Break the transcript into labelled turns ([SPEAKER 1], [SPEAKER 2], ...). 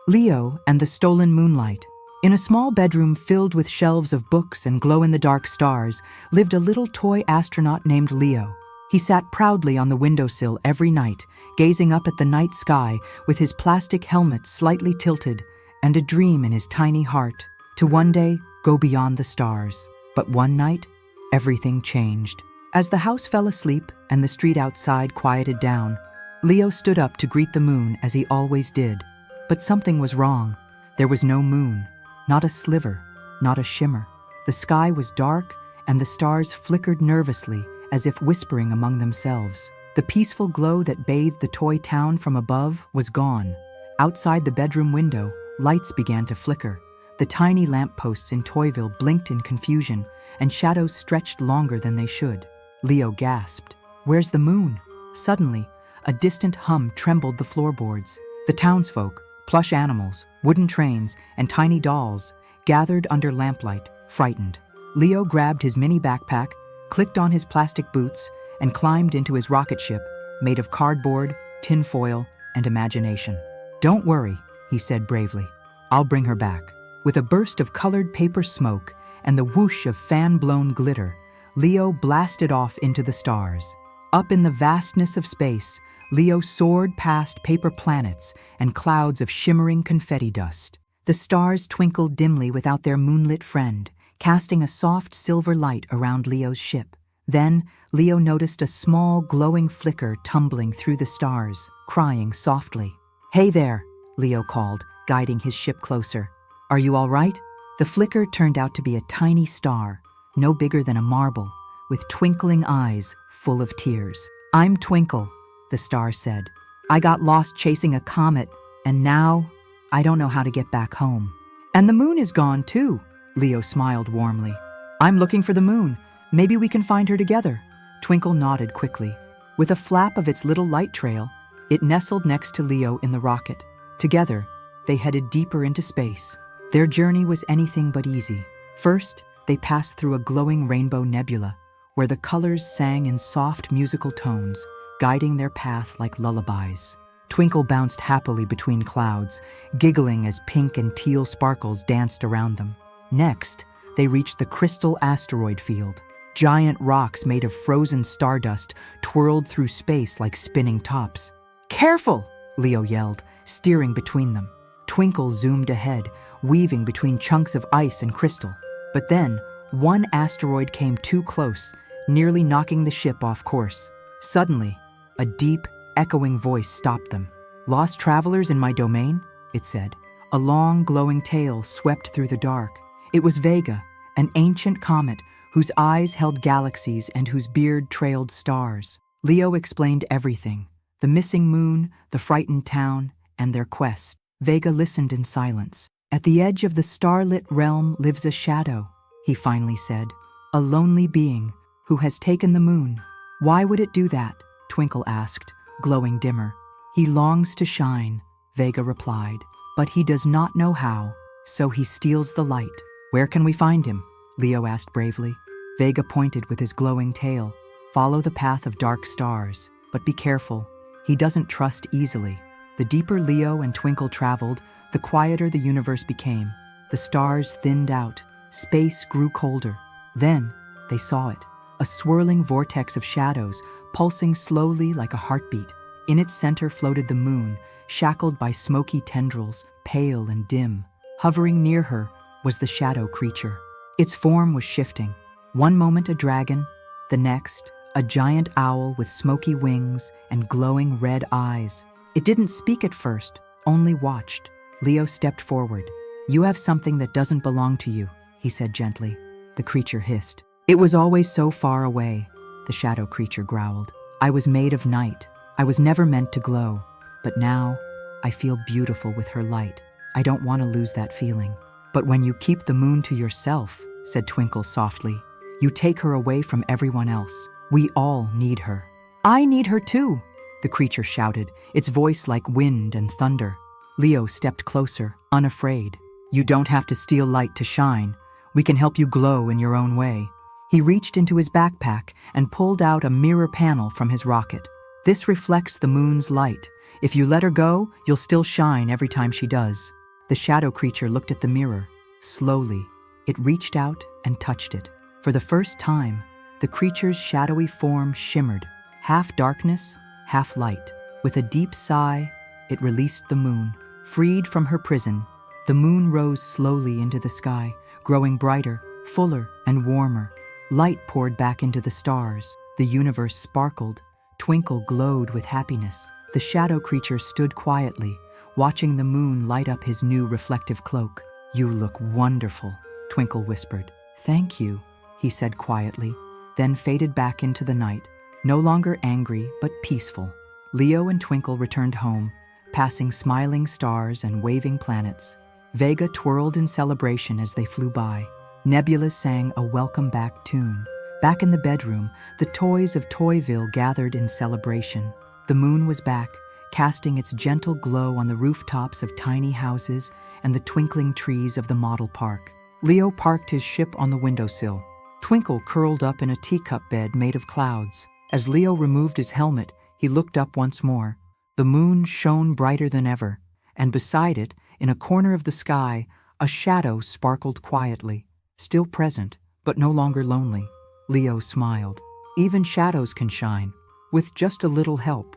[SPEAKER 1] Leo and the Stolen Moonlight. In a small bedroom filled with shelves of books and glow-in-the-dark stars lived a little toy astronaut named Leo. He sat proudly on the windowsill every night, gazing up at the night sky with his plastic helmet slightly tilted and a dream in his tiny heart to one day go beyond the stars. But one night, everything changed. As the house fell asleep and the street outside quieted down, Leo stood up to greet the moon as he always did. But something was wrong. There was no moon, not a sliver, not a shimmer. The sky was dark and the stars flickered nervously as if whispering among themselves. The peaceful glow that bathed the toy town from above was gone. Outside the bedroom window, lights began to flicker. The tiny lampposts in Toyville blinked in confusion, and shadows stretched longer than they should. Leo gasped, "Where's the moon?" Suddenly, a distant hum trembled the floorboards. The townsfolk, plush animals, wooden trains, and tiny dolls gathered under lamplight, frightened. Leo grabbed his mini backpack, clicked on his plastic boots, and climbed into his rocket ship, made of cardboard, tinfoil, and imagination. "Don't worry," he said bravely. "I'll bring her back." With a burst of colored paper smoke and the whoosh of fan-blown glitter, Leo blasted off into the stars. Up in the vastness of space, Leo soared past paper planets and clouds of shimmering confetti dust. The stars twinkled dimly without their moonlit friend, casting a soft silver light around Leo's ship. Then, Leo noticed a small glowing flicker tumbling through the stars, crying softly. "Hey there," Leo called, guiding his ship closer. "Are you all right?" The flicker turned out to be a tiny star, no bigger than a marble, with twinkling eyes full of tears. "I'm Twinkle," the star said. "I got lost chasing a comet, and now I don't know how to get back home." "And the moon is gone too," Leo smiled warmly. "I'm looking for the moon. Maybe we can find her together." Twinkle nodded quickly. With a flap of its little light trail, it nestled next to Leo in the rocket. Together, they headed deeper into space. Their journey was anything but easy. First, they passed through a glowing rainbow nebula, where the colors sang in soft musical tones, guiding their path like lullabies. Twinkle bounced happily between clouds, giggling as pink and teal sparkles danced around them. Next, they reached the crystal asteroid field. Giant rocks made of frozen stardust twirled through space like spinning tops. "Careful!" Leo yelled, steering between them. Twinkle zoomed ahead, weaving between chunks of ice and crystal. But then, one asteroid came too close, nearly knocking the ship off course. Suddenly, a deep, echoing voice stopped them. "Lost travelers in my domain?" it said. A long, glowing tail swept through the dark. It was Vega, an ancient comet whose eyes held galaxies and whose beard trailed stars. Leo explained everything: the missing moon, the frightened town, and their quest. Vega listened in silence. "At the edge of the starlit realm lives a shadow," he finally said. "A lonely being who has taken the moon." "Why would it do that?" Twinkle asked, glowing dimmer. "He longs to shine," Vega replied, "but he does not know how, so he steals the light." "Where can we find him?" Leo asked bravely. Vega pointed with his glowing tail. "Follow the path of dark stars, but be careful. He doesn't trust easily." The deeper Leo and Twinkle traveled, the quieter the universe became. The stars thinned out. Space grew colder. Then they saw it, a swirling vortex of shadows, pulsing slowly like a heartbeat. In its center floated the moon, shackled by smoky tendrils, pale and dim. Hovering near her was the shadow creature. Its form was shifting. One moment a dragon, the next a giant owl with smoky wings and glowing red eyes. It didn't speak at first, only watched. Leo stepped forward. "You have something that doesn't belong to you," he said gently. The creature hissed. "It was always so far away," the shadow creature growled. "I was made of night. I was never meant to glow. But now, I feel beautiful with her light. I don't want to lose that feeling." "But when you keep the moon to yourself," said Twinkle softly, "you take her away from everyone else. We all need her." "I need her too," the creature shouted, its voice like wind and thunder. Leo stepped closer, unafraid. "You don't have to steal light to shine. We can help you glow in your own way." He reached into his backpack and pulled out a mirror panel from his rocket. "This reflects the moon's light. If you let her go, you'll still shine every time she does." The shadow creature looked at the mirror. Slowly, it reached out and touched it. For the first time, the creature's shadowy form shimmered, half darkness, half light. With a deep sigh, it released the moon. Freed from her prison, the moon rose slowly into the sky, growing brighter, fuller, and warmer. Light poured back into the stars. The universe sparkled. Twinkle glowed with happiness. The shadow creature stood quietly, watching the moon light up his new reflective cloak. "You look wonderful," Twinkle whispered. "Thank you," he said quietly, then faded back into the night, no longer angry but peaceful. Leo and Twinkle returned home, passing smiling stars and waving planets. Vega twirled in celebration as they flew by. Nebulas sang a welcome back tune. Back in the bedroom, the toys of Toyville gathered in celebration. The moon was back, casting its gentle glow on the rooftops of tiny houses and the twinkling trees of the model park. Leo parked his ship on the windowsill. Twinkle curled up in a teacup bed made of clouds. As Leo removed his helmet, he looked up once more. The moon shone brighter than ever, and beside it, in a corner of the sky, a shadow sparkled quietly, still present, but no longer lonely. Leo smiled. Even shadows can shine, with just a little help.